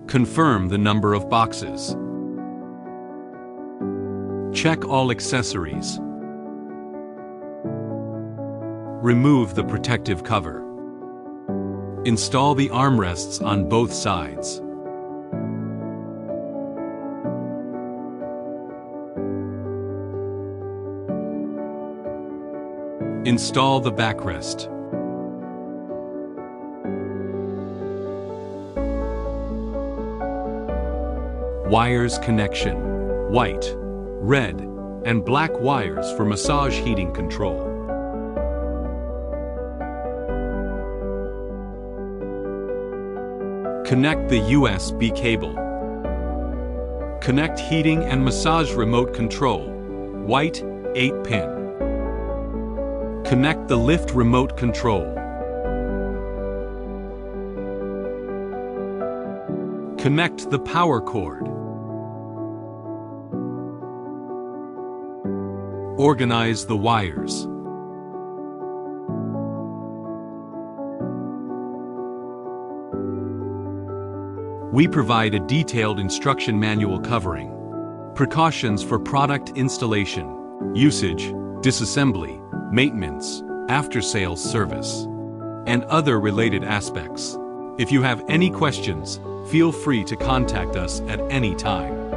Confirm the number of boxes. Check all accessories. Remove the protective cover. Install the armrests on both sides. Install the backrest. Wires connection. White, red, and black wires for massage heating control. Connect the USB cable. Connect heating and massage remote control. White, 8-pin. Connect the lift remote control. Connect the power cord. Organize the wires. We provide a detailed instruction manual covering precautions for product installation, usage, disassembly, maintenance, after-sales service, and other related aspects. If you have any questions, feel free to contact us at any time.